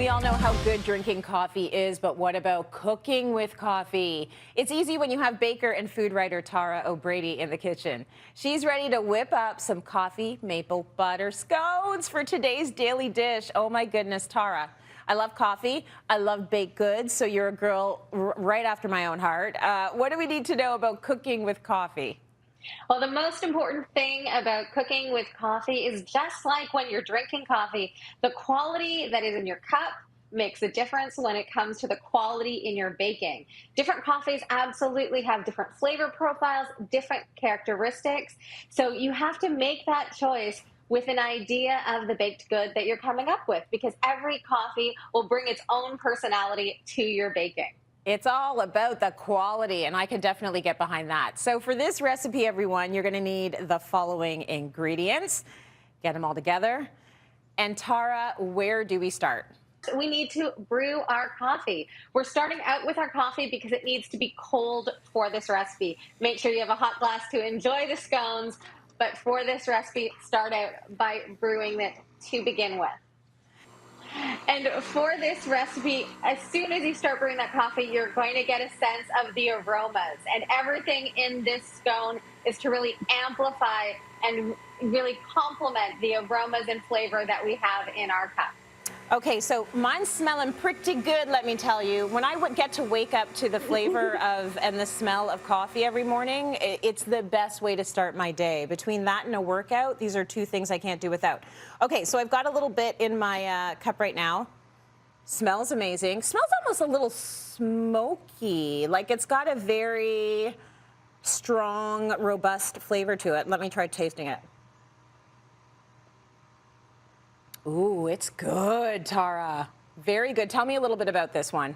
We all know how good drinking coffee is, but what about cooking with coffee? It's easy when you have baker and food writer Tara O'Brady in the kitchen. She's ready to whip up some coffee maple butter scones for today's daily dish. Oh my goodness, Tara. I love coffee. I love baked goods, so you're a girl right after my own heart. What do we need to know about cooking with coffee? Well, the most important thing about cooking with coffee is just like when you're drinking coffee, the quality that is in your cup makes a difference when it comes to the quality in your baking. Different coffees absolutely have different flavor profiles, different characteristics. So you have to make that choice with an idea of the baked good that you're coming up with, because every coffee will bring its own personality to your baking. It's all about the quality, and I can definitely get behind that. So for this recipe, everyone, you're going to need the following ingredients. Get them all together. And Tara, where do we start? We need to brew our coffee. We're starting out with our coffee because it needs to be cold for this recipe. Make sure you have a hot glass to enjoy the scones, but for this recipe, start out by brewing it to begin with. And for this recipe, as soon as you start brewing that coffee, you're going to get a sense of the aromas. And everything in this scone is to really amplify and really complement the aromas and flavor that we have in our cup. Okay, so mine's smelling pretty good, let me tell you. When I get to wake up to the flavor of and the smell of coffee every morning, it's the best way to start my day. Between that and a workout, these are two things I can't do without. Okay, so I've got a little bit in my cup right now. Smells amazing. Smells almost a little smoky, like it's got a very strong, robust flavor to it. Let me try tasting it. Ooh, it's good, Tara. Very good. Tell me a little bit about this one.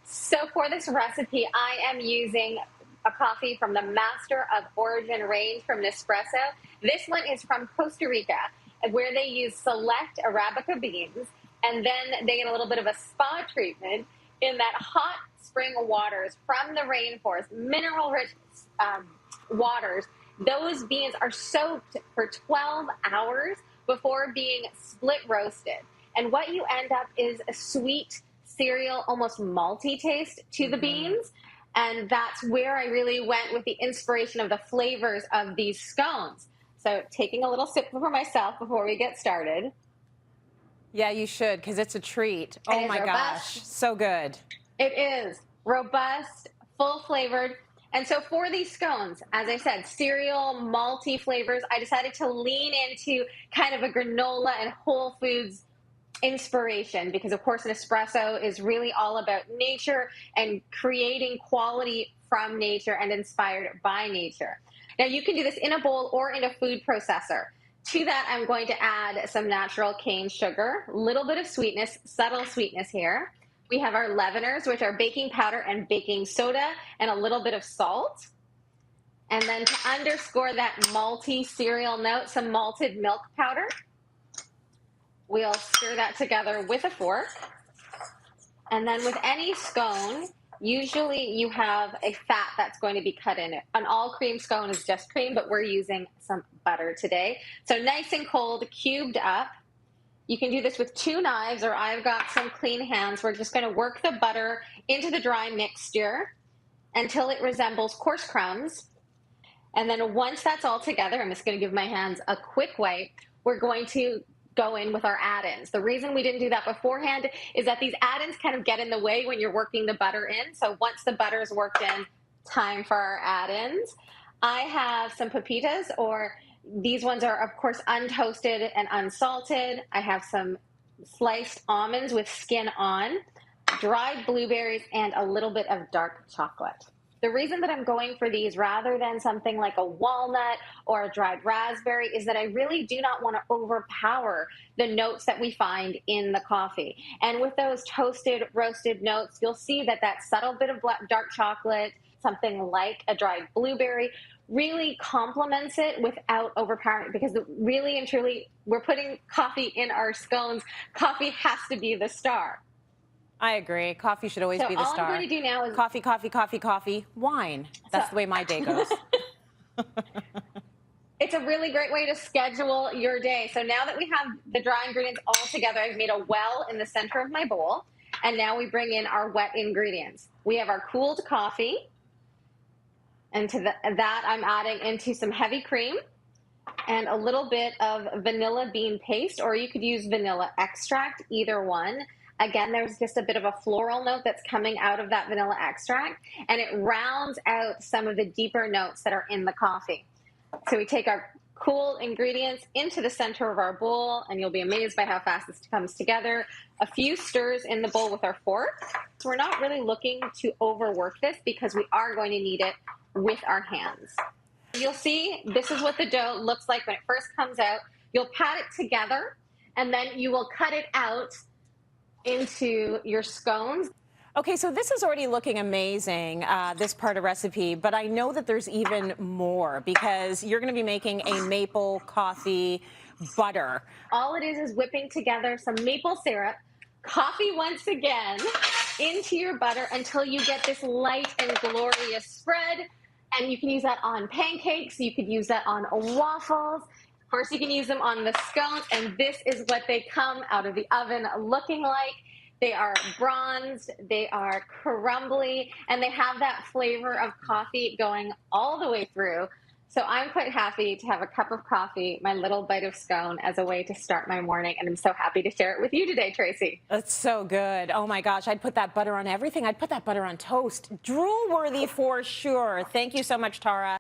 So for this recipe, I am using a coffee from the Master of Origin range from Nespresso. This one is from Costa Rica, where they use select Arabica beans, and then they get a little bit of a spa treatment in that hot spring waters from the rainforest, mineral-rich waters. Those beans are soaked for 12 hours before being split roasted. And what you end up is a sweet cereal, almost malty taste to the beans. And that's where I really went with the inspiration of the flavors of these scones. So taking a little sip for myself before we get started. Yeah, you should, because it's a treat. Oh my gosh, so good. It is robust, full flavored. And so for these scones, as I said, cereal, malty flavors, I decided to lean into kind of a granola and Whole Foods inspiration because, of course, Nespresso is really all about nature and creating quality from nature and inspired by nature. Now, you can do this in a bowl or in a food processor. To that, I'm going to add some natural cane sugar, a little bit of sweetness, subtle sweetness here. We have our leaveners, which are baking powder and baking soda, and a little bit of salt. And then to underscore that malty cereal note, some malted milk powder. We'll stir that together with a fork. And then with any scone, usually you have a fat that's going to be cut in it. An all-cream scone is just cream, but we're using some butter today. So nice and cold, cubed up. You can do this with 2 knives, or I've got some clean hands. We're just going to work the butter into the dry mixture until it resembles coarse crumbs. And then once that's all together, I'm just going to give my hands a quick wipe. We're going to go in with our add-ins. The reason we didn't do that beforehand is that these add-ins kind of get in the way when you're working the butter in. So once the butter is worked in, time for our add-ins. I have some pepitas, or these ones are, of course, untoasted and unsalted. I have some sliced almonds with skin on, dried blueberries, and a little bit of dark chocolate. The reason that I'm going for these rather than something like a walnut or a dried raspberry is that I really do not want to overpower the notes that we find in the coffee. And with those toasted, roasted notes, you'll see that that subtle bit of dark chocolate, something like a dried blueberry, really complements it without overpowering it, because really and truly, we're putting coffee in our scones. Coffee has to be the star. I agree. Coffee should always be the star. So all I'm going to do now is coffee, coffee, coffee, coffee, wine. That's the way my day goes. It's a really great way to schedule your day. So now that we have the dry ingredients all together, I've made a well in the center of my bowl. And now we bring in our wet ingredients. We have our cooled coffee. And to that, I'm adding into some heavy cream and a little bit of vanilla bean paste, or you could use vanilla extract, either one. Again, there's just a bit of a floral note that's coming out of that vanilla extract, and it rounds out some of the deeper notes that are in the coffee. So we take our cool ingredients into the center of our bowl, and you'll be amazed by how fast this comes together. A few stirs in the bowl with our fork. So we're not really looking to overwork this because we are going to need it with our hands. You'll see this is what the dough looks like when it first comes out. You'll pat it together, and then you will cut it out into your scones. Okay, so this is already looking amazing, this part of recipe, but I know that there's even more because you're going to be making a maple coffee butter. All it is whipping together some maple syrup, coffee once again, into your butter until you get this light and glorious spread. And you can use that on pancakes. You could use that on waffles. Of course, you can use them on the scones. And this is what they come out of the oven looking like. They are bronzed, they are crumbly, and they have that flavor of coffee going all the way through. So I'm quite happy to have a cup of coffee, my little bite of scone, as a way to start my morning. And I'm so happy to share it with you today, Tracy. That's so good. Oh my gosh, I'd put that butter on everything. I'd put that butter on toast. Drool worthy for sure. Thank you so much, Tara.